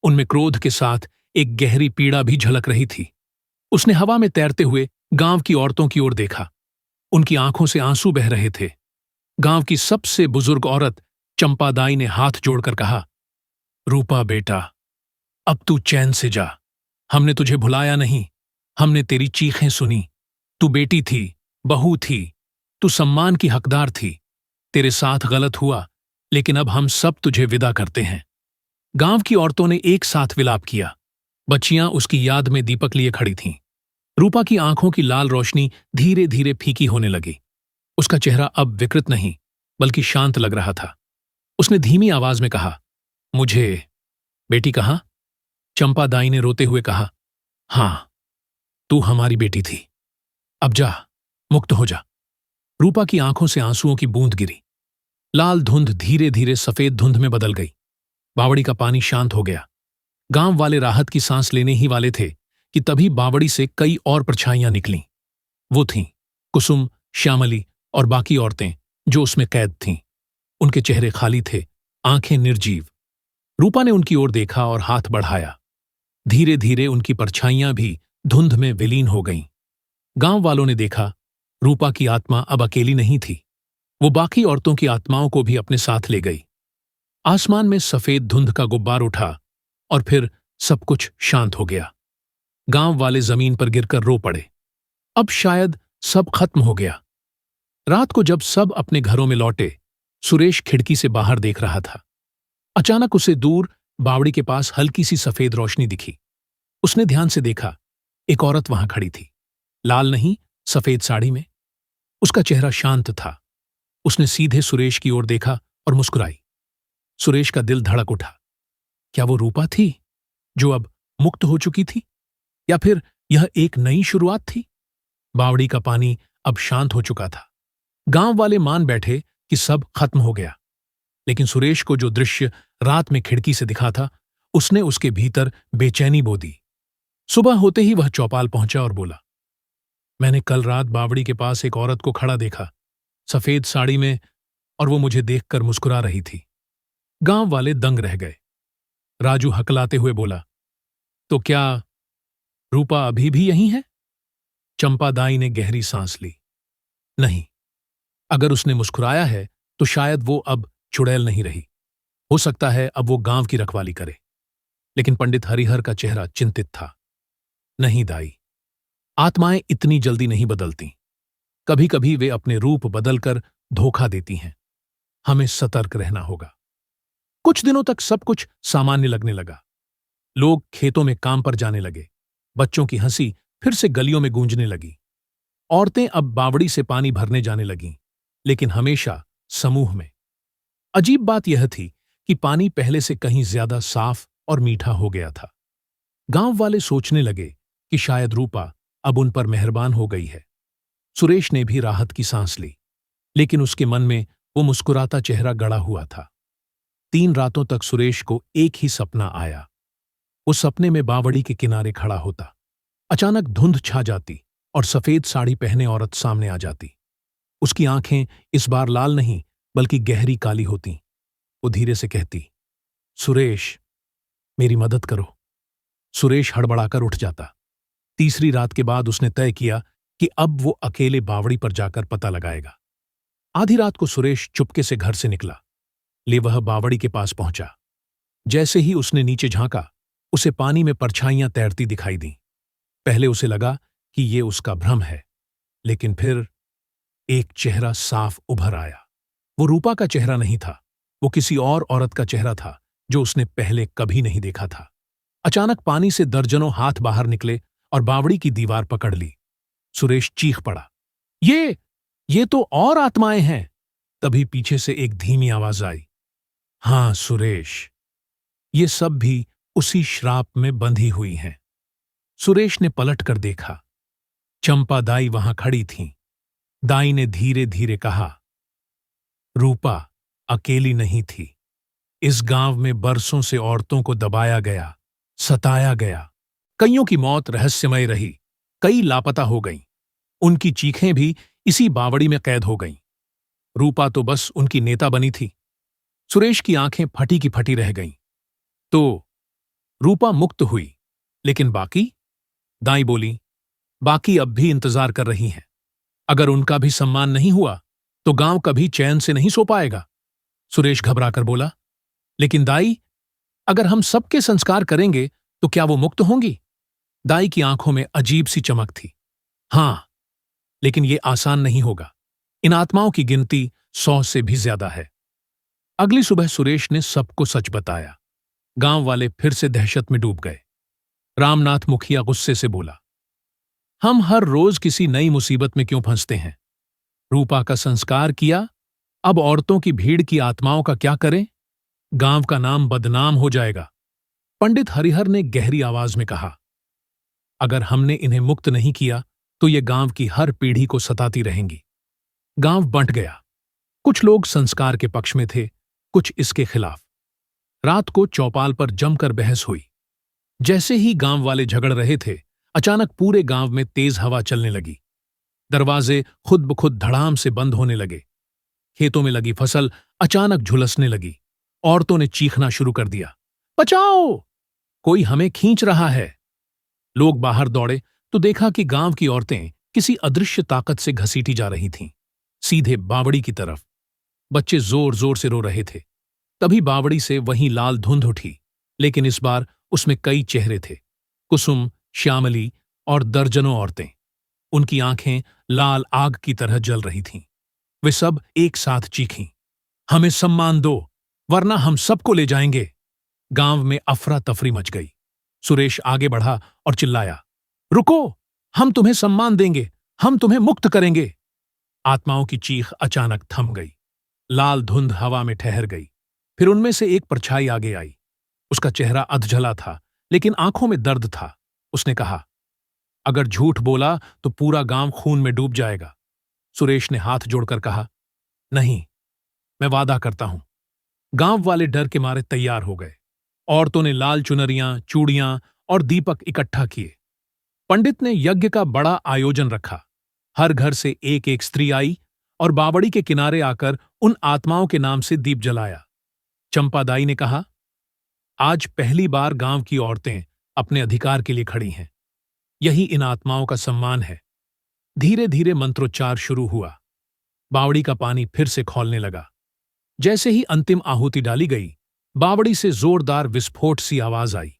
उनमें क्रोध के साथ एक गहरी पीड़ा भी झलक रही थी। उसने हवा में तैरते हुए गांव की औरतों की ओर देखा। उनकी आंखों से आंसू बह रहे थे। गांव की सबसे बुजुर्ग औरत चंपादाई ने हाथ जोड़कर कहा, रूपा बेटा, अब तू चैन से जा। हमने तुझे भुलाया नहीं। हमने तेरी चीखें सुनी। तू बेटी थी, बहू थी। तू सम्मान की हकदार थी। तेरे साथ गलत हुआ, लेकिन अब हम सब तुझे विदा करते हैं। गांव की औरतों ने एक साथ विलाप किया। बच्चियां उसकी याद में दीपक लिए खड़ी थीं। रूपा की आंखों की लाल रोशनी धीरे धीरे फीकी होने लगी। उसका चेहरा अब विकृत नहीं, बल्कि शांत लग रहा था। उसने धीमी आवाज में कहा, मुझे बेटी कहाँ? चंपादाई ने रोते हुए कहा, हां, तू हमारी बेटी थी। अब जा, मुक्त हो जा। रूपा की आंखों से आंसुओं की बूंद गिरी। लाल धुंध धीरे धीरे सफेद धुंध में बदल गई। बावड़ी का पानी शांत हो गया। गांव वाले राहत की सांस लेने ही वाले थे कि तभी बावड़ी से कई और परछाइयां निकलीं। वो थीं कुसुम, श्यामली और बाकी औरतें जो उसमें कैद थीं। उनके चेहरे खाली थे, आंखें निर्जीव। रूपा ने उनकी ओर देखा और हाथ बढ़ाया। धीरे धीरे उनकी परछाइयां भी धुंध में विलीन हो गईं। गांव वालों ने देखा, रूपा की आत्मा अब अकेली नहीं थी। वो बाकी औरतों की आत्माओं को भी अपने साथ ले गई। आसमान में सफेद धुंध का गुब्बार उठा और फिर सब कुछ शांत हो गया। गांव वाले जमीन पर गिरकर रो पड़े। अब शायद सब खत्म हो गया। रात को जब सब अपने घरों में लौटे, सुरेश खिड़की से बाहर देख रहा था। अचानक उसे दूर बावड़ी के पास हल्की सी सफेद रोशनी दिखी। उसने ध्यान से देखा, एक औरत वहां खड़ी थी, लाल नहीं, सफेद साड़ी में। उसका चेहरा शांत था। उसने सीधे सुरेश की ओर देखा और मुस्कुराई। सुरेश का दिल धड़क उठा। क्या वो रूपा थी, जो अब मुक्त हो चुकी थी, या फिर यह एक नई शुरुआत थी? बावड़ी का पानी अब शांत हो चुका था। गांव वाले मान बैठे कि सब खत्म हो गया, लेकिन सुरेश को जो दृश्य रात में खिड़की से दिखा था, उसने उसके भीतर बेचैनी बो दी। सुबह होते ही वह चौपाल पहुंचा और बोला, मैंने कल रात बावड़ी के पास एक औरत को खड़ा देखा, सफेद साड़ी में, और वो मुझे देखकर मुस्कुरा रही थी। गांव वाले दंग रह गए। राजू हकलाते हुए बोला, तो क्या रूपा अभी भी यहीं है? चंपादाई ने गहरी सांस ली। नहीं, अगर उसने मुस्कुराया है तो शायद वो अब चुड़ैल नहीं रही। हो सकता है अब वो गांव की रखवाली करे। लेकिन पंडित हरिहर का चेहरा चिंतित था। नहीं दाई, आत्माएं इतनी जल्दी नहीं बदलती। कभी कभी वे अपने रूप बदलकर धोखा देती हैं। हमें सतर्क रहना होगा। कुछ दिनों तक सब कुछ सामान्य लगने लगा। लोग खेतों में काम पर जाने लगे। बच्चों की हंसी फिर से गलियों में गूंजने लगी। औरतें अब बावड़ी से पानी भरने जाने लगीं, लेकिन हमेशा समूह में। अजीब बात यह थी कि पानी पहले से कहीं ज्यादा साफ और मीठा हो गया था। गांव वाले सोचने लगे कि शायद रूपा अब उन पर मेहरबान हो गई है। सुरेश ने भी राहत की सांस ली, लेकिन उसके मन में वो मुस्कुराता चेहरा गड़ा हुआ था। 3 रातों तक सुरेश को एक ही सपना आया। वो सपने में बावड़ी के किनारे खड़ा होता। अचानक धुंध छा जाती और सफेद साड़ी पहने औरत सामने आ जाती। उसकी आंखें इस बार लाल नहीं बल्कि गहरी काली होती। वो धीरे से कहती, सुरेश, मेरी मदद करो। सुरेश हड़बड़ाकर उठ जाता। तीसरी रात के बाद उसने तय किया कि अब वो अकेले बावड़ी पर जाकर पता लगाएगा। आधी रात को सुरेश चुपके से घर से निकला। ले वह बावड़ी के पास पहुंचा। जैसे ही उसने नीचे झांका, उसे पानी में परछाइयां तैरती दिखाई दीं। पहले उसे लगा कि ये उसका भ्रम है, लेकिन फिर एक चेहरा साफ उभर आया। वो रूपा का चेहरा नहीं था, वो किसी और औरत का चेहरा था जो उसने पहले कभी नहीं देखा था। अचानक पानी से दर्जनों हाथ बाहर निकले और बावड़ी की दीवार पकड़ ली। सुरेश चीख पड़ा, ये तो और आत्माएं हैं। तभी पीछे से एक धीमी आवाज आई, हां सुरेश, ये सब भी उसी श्राप में बंधी हुई हैं। सुरेश ने पलट कर देखा। चंपा दाई वहां खड़ी थीं। दाई ने धीरे धीरे कहा, रूपा अकेली नहीं थी। इस गांव में बरसों से औरतों को दबाया गया, सताया गया। कईयों की मौत रहस्यमय रही, कई लापता हो गईं। उनकी चीखें भी इसी बावड़ी में कैद हो गईं। रूपा तो बस उनकी नेता बनी थी। सुरेश की आंखें फटी की फटी रह गईं। तो रूपा मुक्त हुई, लेकिन बाकी? दाई बोली, बाकी अब भी इंतजार कर रही हैं। अगर उनका भी सम्मान नहीं हुआ तो गांव कभी चैन से नहीं सो पाएगा। सुरेश घबराकर बोला, लेकिन दाई, अगर हम सबके संस्कार करेंगे तो क्या वो मुक्त होंगी? दाई की आंखों में अजीब सी चमक थी। हां, लेकिन ये आसान नहीं होगा। इन आत्माओं की गिनती 100 से भी ज्यादा है। अगली सुबह सुरेश ने सबको सच बताया। गांव वाले फिर से दहशत में डूब गए। रामनाथ मुखिया गुस्से से बोला, हम हर रोज किसी नई मुसीबत में क्यों फंसते हैं? रूपा का संस्कार किया, अब औरतों की भीड़ की आत्माओं का क्या करें? गांव का नाम बदनाम हो जाएगा। पंडित हरिहर ने गहरी आवाज में कहा, अगर हमने इन्हें मुक्त नहीं किया तो ये गांव की हर पीढ़ी को सताती रहेंगी। गांव बंट गया। कुछ लोग संस्कार के पक्ष में थे, कुछ इसके खिलाफ। रात को चौपाल पर जमकर बहस हुई। जैसे ही गांव वाले झगड़ रहे थे, अचानक पूरे गांव में तेज हवा चलने लगी। दरवाजे खुद ब खुद धड़ाम से बंद होने लगे। खेतों में लगी फसल अचानक झुलसने लगी। औरतों ने चीखना शुरू कर दिया, बचाओ, कोई हमें खींच रहा है। लोग बाहर दौड़े तो देखा कि गांव की औरतें किसी अदृश्य ताकत से घसीटी जा रही थीं, सीधे बावड़ी की तरफ। बच्चे जोर जोर से रो रहे थे। तभी बावड़ी से वहीं लाल धुंध उठी, लेकिन इस बार उसमें कई चेहरे थे। कुसुम, श्यामली और दर्जनों औरतें। उनकी आंखें लाल आग की तरह जल रही थीं। वे सब एक साथ चीखीं, हमें सम्मान दो, वरना हम सबको ले जाएंगे। गांव में अफरा तफरी मच गई। सुरेश आगे बढ़ा और चिल्लाया, रुको, हम तुम्हें सम्मान देंगे, हम तुम्हें मुक्त करेंगे। आत्माओं की चीख अचानक थम गई। लाल धुंध हवा में ठहर गई। फिर उनमें से एक परछाई आगे आई। उसका चेहरा अधजला था, लेकिन आंखों में दर्द था। उसने कहा, अगर झूठ बोला तो पूरा गांव खून में डूब जाएगा। सुरेश ने हाथ जोड़कर कहा, नहीं, मैं वादा करता हूं। गांव वाले डर के मारे तैयार हो गए। औरतों ने लाल चुनरियां, चूड़ियां और दीपक इकट्ठा किए। पंडित ने यज्ञ का बड़ा आयोजन रखा। हर घर से एक एक स्त्री आई और बावड़ी के किनारे आकर उन आत्माओं के नाम से दीप जलाया। चंपादाई ने कहा, आज पहली बार गांव की औरतें अपने अधिकार के लिए खड़ी हैं। यही इन आत्माओं का सम्मान है। धीरे धीरे मंत्रोच्चार शुरू हुआ। बावड़ी का पानी फिर से खौलने लगा। जैसे ही अंतिम आहुति डाली गई, बावड़ी से जोरदार विस्फोट सी आवाज आई।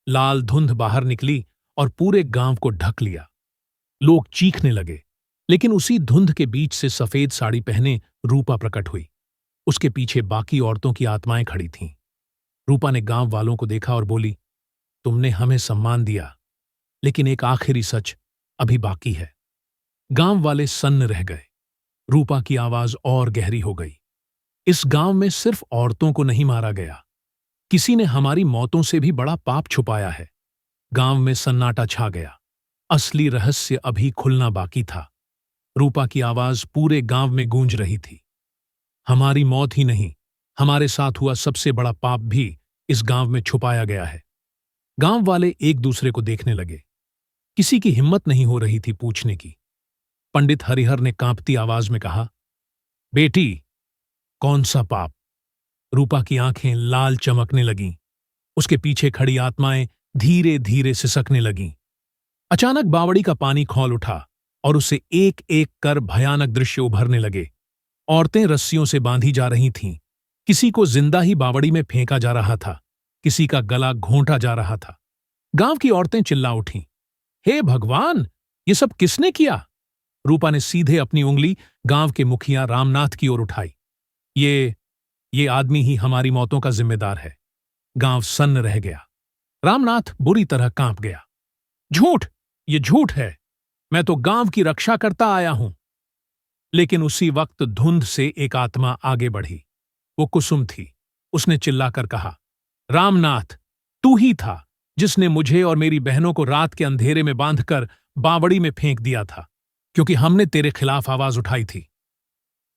लाल धुंध बाहर निकली और पूरे गांव को ढक लिया। लोग चीखने लगे, लेकिन उसी धुंध के बीच से सफेद साड़ी पहने रूपा प्रकट हुई। उसके पीछे बाकी औरतों की आत्माएं खड़ी थीं। रूपा ने गांव वालों को देखा और बोली, तुमने हमें सम्मान दिया, लेकिन एक आखिरी सच अभी बाकी है। गांव वाले सन्न रह गए। रूपा की आवाज और गहरी हो गई, इस गांव में सिर्फ औरतों को नहीं मारा गया, किसी ने हमारी मौतों से भी बड़ा पाप छुपाया है। गांव में सन्नाटा छा गया। असली रहस्य अभी खुलना बाकी था। रूपा की आवाज पूरे गांव में गूंज रही थी, हमारी मौत ही नहीं, हमारे साथ हुआ सबसे बड़ा पाप भी इस गांव में छुपाया गया है। गांव वाले एक दूसरे को देखने लगे। किसी की हिम्मत नहीं हो रही थी पूछने की। पंडित हरिहर ने कांपती आवाज में कहा, बेटी, कौन सा पाप? रूपा की आंखें लाल चमकने लगीं। उसके पीछे खड़ी आत्माएं धीरे धीरे सिसकने लगीं। अचानक बावड़ी का पानी खौल उठा और उससे एक एक कर भयानक दृश्य उभरने लगे। औरतें रस्सियों से बांधी जा रही थीं। किसी को जिंदा ही बावड़ी में फेंका जा रहा था, किसी का गला घोंटा जा रहा था। गांव की औरतें चिल्ला उठीं, हे भगवान, ये सब किसने किया? रूपा ने सीधे अपनी उंगली गांव के मुखिया रामनाथ की ओर उठाई। ये आदमी ही हमारी मौतों का जिम्मेदार है। गांव सन्न रह गया। रामनाथ बुरी तरह कांप गया। झूठ, ये झूठ है। मैं तो गांव की रक्षा करता आया हूं। लेकिन उसी वक्त धुंध से एक आत्मा आगे बढ़ी। वो कुसुम थी। उसने चिल्लाकर कहा, रामनाथ, तू ही था जिसने मुझे और मेरी बहनों को रात के अंधेरे में बांधकर बावड़ी में फेंक दिया था, क्योंकि हमने तेरे खिलाफ आवाज उठाई थी।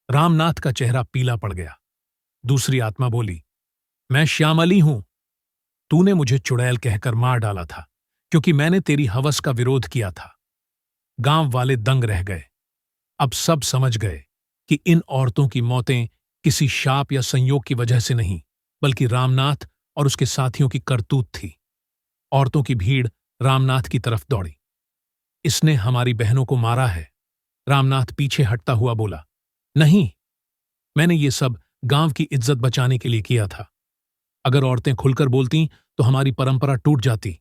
रामनाथ का चेहरा पीला पड़ गया। दूसरी आत्मा बोली, मैं श्यामली हूं। तूने मुझे चुड़ैल कहकर मार डाला था, क्योंकि मैंने तेरी हवस का विरोध किया था। गांव वाले दंग रह गए। अब सब समझ गए कि इन औरतों की मौतें किसी शाप या संयोग की वजह से नहीं, बल्कि रामनाथ और उसके साथियों की करतूत थी। औरतों की भीड़ रामनाथ की तरफ दौड़ी। इसने हमारी बहनों को मारा है। रामनाथ पीछे हटता हुआ बोला, नहीं, मैंने ये सब गांव की इज्जत बचाने के लिए किया था। अगर औरतें खुलकर बोलती तो हमारी परंपरा टूट जाती।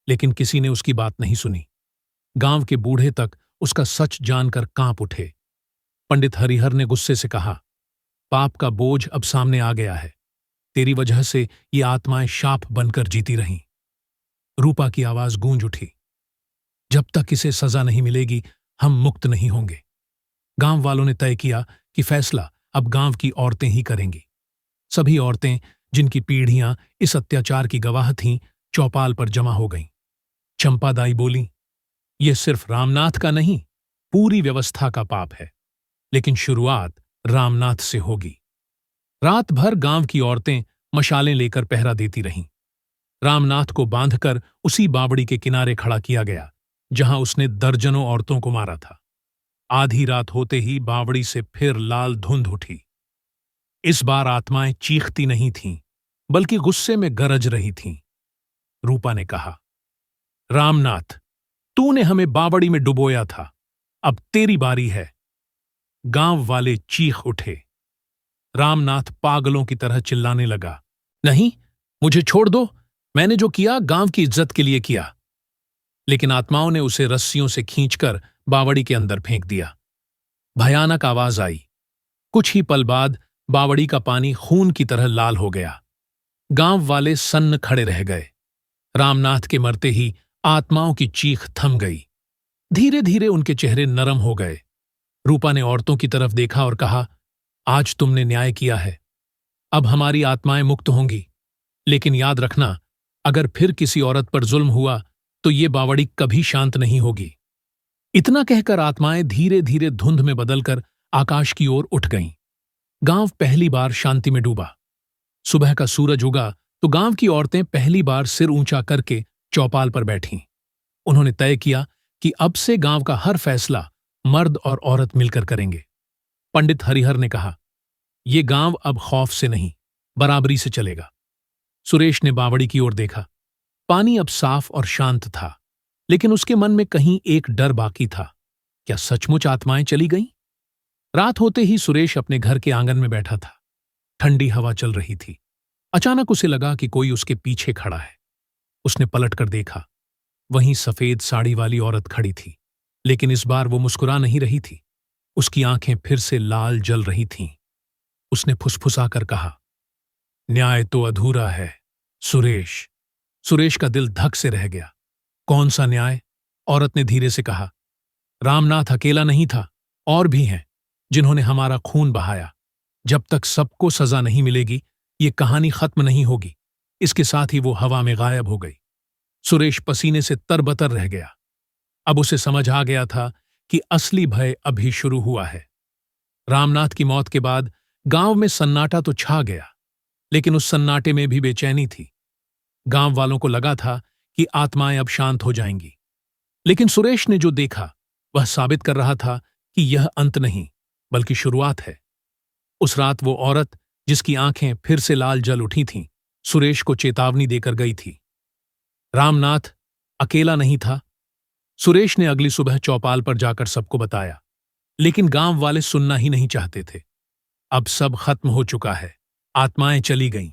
लेकिन किसी ने उसकी बात नहीं सुनी। गांव के बूढ़े तक उसका सच जानकर कांप उठे। पंडित हरिहर ने गुस्से से कहा, पाप का बोझ अब सामने आ गया है। तेरी वजह से ये आत्माएं शाप बनकर जीती रहीं। रूपा की आवाज गूंज उठी, जब तक इसे सजा नहीं मिलेगी, हम मुक्त नहीं होंगे। गांव वालों ने तय किया कि फैसला अब गांव की औरतें ही करेंगी। सभी औरतें, जिनकी पीढ़ियां इस अत्याचार की गवाह थीं, चौपाल पर जमा हो गईं। चंपादाई बोली, यह सिर्फ रामनाथ का नहीं, पूरी व्यवस्था का पाप है, लेकिन शुरुआत रामनाथ से होगी। रात भर गांव की औरतें मशालें लेकर पहरा देती रहीं। रामनाथ को बांधकर उसी बावड़ी के किनारे खड़ा किया गया, जहां उसने दर्जनों औरतों को मारा था। आधी रात होते ही बावड़ी से फिर लाल धुंध उठी। इस बार आत्माएं चीखती नहीं थीं, बल्कि गुस्से में गरज रही थीं। रूपा ने कहा, रामनाथ, तूने हमें बावड़ी में डुबोया था, अब तेरी बारी है। गांव वाले चीख उठे। रामनाथ पागलों की तरह चिल्लाने लगा, नहीं, मुझे छोड़ दो, मैंने जो किया गांव की इज्जत के लिए किया। लेकिन आत्माओं ने उसे रस्सियों से खींचकर बावड़ी के अंदर फेंक दिया। भयानक आवाज आई। कुछ ही पल बाद बावड़ी का पानी खून की तरह लाल हो गया। गांव वाले सन्न खड़े रह गए। रामनाथ के मरते ही आत्माओं की चीख थम गई। धीरे धीरे उनके चेहरे नरम हो गए। रूपा ने औरतों की तरफ देखा और कहा, आज तुमने न्याय किया है। अब हमारी आत्माएं मुक्त होंगी। लेकिन याद रखना, अगर फिर किसी औरत पर जुल्म हुआ तो ये बावड़ी कभी शांत नहीं होगी। इतना कहकर आत्माएं धीरे धीरे धुंध में बदलकर आकाश की ओर उठ गईं। गांव पहली बार शांति में डूबा। सुबह का सूरज उगा तो गांव की औरतें पहली बार सिर ऊंचा करके चौपाल पर बैठीं। उन्होंने तय किया कि अब से गांव का हर फैसला मर्द और औरत मिलकर करेंगे। पंडित हरिहर ने कहा, ये गांव अब खौफ से नहीं, बराबरी से चलेगा। सुरेश ने बावड़ी की ओर देखा। पानी अब साफ और शांत था, लेकिन उसके मन में कहीं एक डर बाकी था। क्या सचमुच आत्माएं चली गईं? रात होते ही सुरेश अपने घर के आंगन में बैठा था। ठंडी हवा चल रही थी। अचानक उसे लगा कि कोई उसके पीछे खड़ा है। उसने पलटकर देखा। वहीं सफेद साड़ी वाली औरत खड़ी थी, लेकिन इस बार वो मुस्कुरा नहीं रही थी। उसकी आंखें फिर से लाल जल रही थीं। उसने फुसफुसाकर कहा, न्याय तो अधूरा है सुरेश। सुरेश का दिल धक से रह गया। कौन सा न्याय? औरत ने धीरे से कहा, रामनाथ अकेला नहीं था, और भी हैं जिन्होंने हमारा खून बहाया। जब तक सबको सजा नहीं मिलेगी ये कहानी खत्म नहीं होगी। इसके साथ ही वो हवा में गायब हो गई। सुरेश पसीने से तरबतर रह गया। अब उसे समझ आ गया था कि असली भय अभी शुरू हुआ है। रामनाथ की मौत के बाद गांव में सन्नाटा तो छा गया, लेकिन उस सन्नाटे में भी बेचैनी थी। गांव वालों को लगा था कि आत्माएं अब शांत हो जाएंगी, लेकिन सुरेश ने जो देखा वह साबित कर रहा था कि यह अंत नहीं, बल्कि शुरुआत है। उस रात वो औरत, जिसकी आंखें फिर से लाल जल उठी थीं, सुरेश को चेतावनी देकर गई थी। रामनाथ अकेला नहीं था। सुरेश ने अगली सुबह चौपाल पर जाकर सबको बताया, लेकिन गांव वाले सुनना ही नहीं चाहते थे। अब सब खत्म हो चुका है, आत्माएं चली गईं,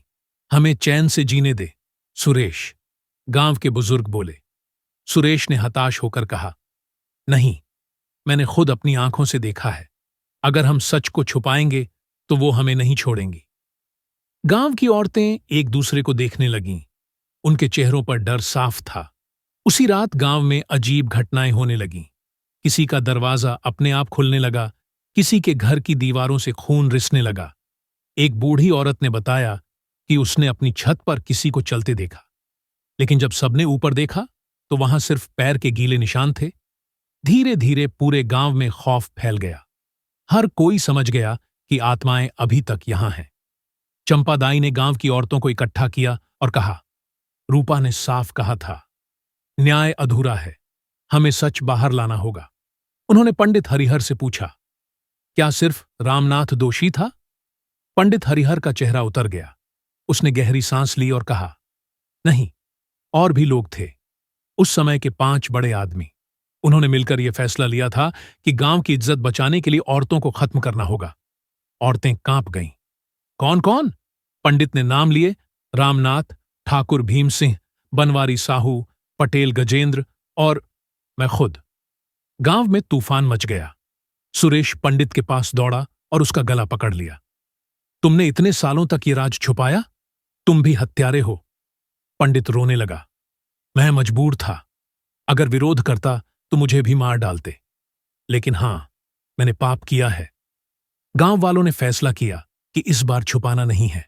हमें चैन से जीने दे सुरेश, गांव के बुजुर्ग बोले। सुरेश ने हताश होकर कहा, नहीं, मैंने खुद अपनी आंखों से देखा है। अगर हम सच को छुपाएंगे तो वो हमें नहीं छोड़ेंगी। गांव की औरतें एक दूसरे को देखने लगीं। उनके चेहरों पर डर साफ था। उसी रात गांव में अजीब घटनाएं होने लगीं। किसी का दरवाजा अपने आप खुलने लगा, किसी के घर की दीवारों से खून रिसने लगा। एक बूढ़ी औरत ने बताया कि उसने अपनी छत पर किसी को चलते देखा, लेकिन जब सबने ऊपर देखा तो वहां सिर्फ पैर के गीले निशान थे। धीरे धीरे पूरे गांव में खौफ फैल गया। हर कोई समझ गया कि आत्माएं अभी तक यहां हैं। चंपादाई ने गांव की औरतों को इकट्ठा किया और कहा, रूपा ने साफ कहा था, न्याय अधूरा है, हमें सच बाहर लाना होगा। उन्होंने पंडित हरिहर से पूछा, क्या सिर्फ रामनाथ दोषी था? पंडित हरिहर का चेहरा उतर गया। उसने गहरी सांस ली और कहा, नहीं, और भी लोग थे। उस समय के 5 बड़े आदमी। उन्होंने मिलकर यह फैसला लिया था कि गांव की इज्जत बचाने के लिए औरतों को खत्म करना होगा। औरतें कांप गईं। कौन कौन? पंडित ने नाम लिए, रामनाथ, ठाकुर भीम सिंह, बनवारी साहू, पटेल गजेंद्र और मैं खुद। गांव में तूफान मच गया। सुरेश पंडित के पास दौड़ा और उसका गला पकड़ लिया। तुमने इतने सालों तक ये राज छुपाया? तुम भी हत्यारे हो। पंडित रोने लगा। मैं मजबूर था। अगर विरोध करता तो मुझे भी मार डालते, लेकिन हां, मैंने पाप किया है। गांव वालों ने फैसला किया कि इस बार छुपाना नहीं है,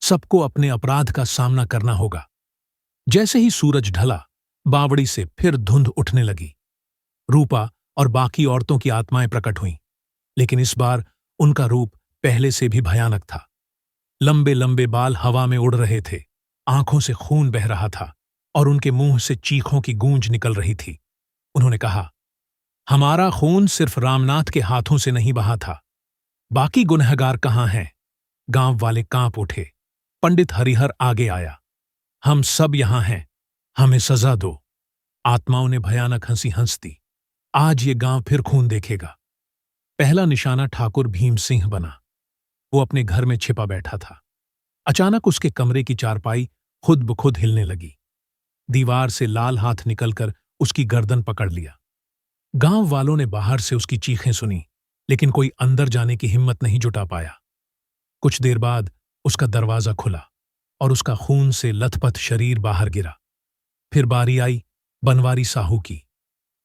सबको अपने अपराध का सामना करना होगा। जैसे ही सूरज ढला, बावड़ी से फिर धुंध उठने लगी। रूपा और बाकी औरतों की आत्माएं प्रकट हुईं, लेकिन इस बार उनका रूप पहले से भी भयानक था। लंबे लंबे बाल हवा में उड़ रहे थे, आंखों से खून बह रहा था और उनके मुंह से चीखों की गूंज निकल रही थी। उन्होंने कहा, हमारा खून सिर्फ रामनाथ के हाथों से नहीं बहा था, बाकी गुनहगार कहां हैं? गांव वाले कांप उठे। पंडित हरिहर आगे आया। हम सब यहां हैं, हमें सजा दो। आत्माओं ने भयानक हंसी हंस दी। आज ये गांव फिर खून देखेगा। पहला निशाना ठाकुर भीम सिंह बना। वो अपने घर में छिपा बैठा था। अचानक उसके कमरे की चारपाई खुद ब खुद हिलने लगी। दीवार से लाल हाथ निकलकर उसकी गर्दन पकड़ लिया। गांव वालों ने बाहर से उसकी चीखें सुनी, लेकिन कोई अंदर जाने की हिम्मत नहीं जुटा पाया। कुछ देर बाद उसका दरवाजा खुला और उसका खून से लथपथ शरीर बाहर गिरा। फिर बारी आई बनवारी साहू की।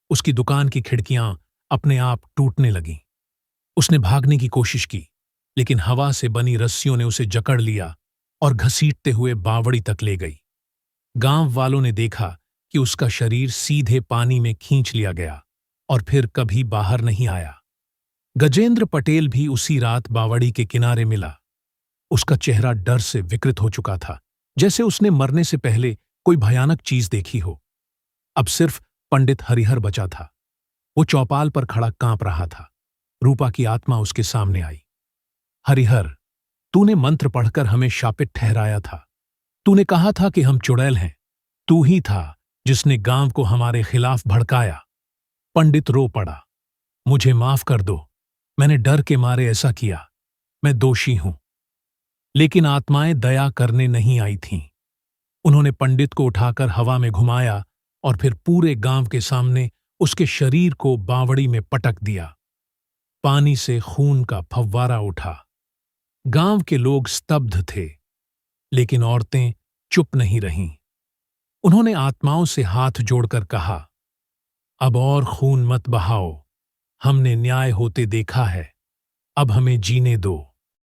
उसकी दुकान की खिड़कियां अपने आप टूटने लगीं। उसने भागने की कोशिश की, लेकिन हवा से बनी रस्सियों ने उसे जकड़ लिया और घसीटते हुए बावड़ी तक ले गई। गांव वालों ने देखा कि उसका शरीर सीधे पानी में खींच लिया गया और फिर कभी बाहर नहीं आया। गजेंद्र पटेल भी उसी रात बावड़ी के किनारे मिला। उसका चेहरा डर से विकृत हो चुका था, जैसे उसने मरने से पहले कोई भयानक चीज देखी हो। अब सिर्फ पंडित हरिहर बचा था। वो चौपाल पर खड़ा कांप रहा था। रूपा की आत्मा उसके सामने आई। हरिहर, तूने मंत्र पढ़कर हमें शापित ठहराया था। तूने कहा था कि हम चुड़ैल हैं। तू ही था जिसने गांव को हमारे खिलाफ भड़काया। पंडित रो पड़ा। मुझे माफ कर दो, मैंने डर के मारे ऐसा किया। मैं दोषी हूं। लेकिन आत्माएं दया करने नहीं आई थीं। उन्होंने पंडित को उठाकर हवा में घुमाया और फिर पूरे गांव के सामने उसके शरीर को बावड़ी में पटक दिया। पानी से खून का फव्वारा उठा। गांव के लोग स्तब्ध थे, लेकिन औरतें चुप नहीं रहीं। उन्होंने आत्माओं से हाथ जोड़कर कहा, अब और खून मत बहाओ। हमने न्याय होते देखा है। अब हमें जीने दो।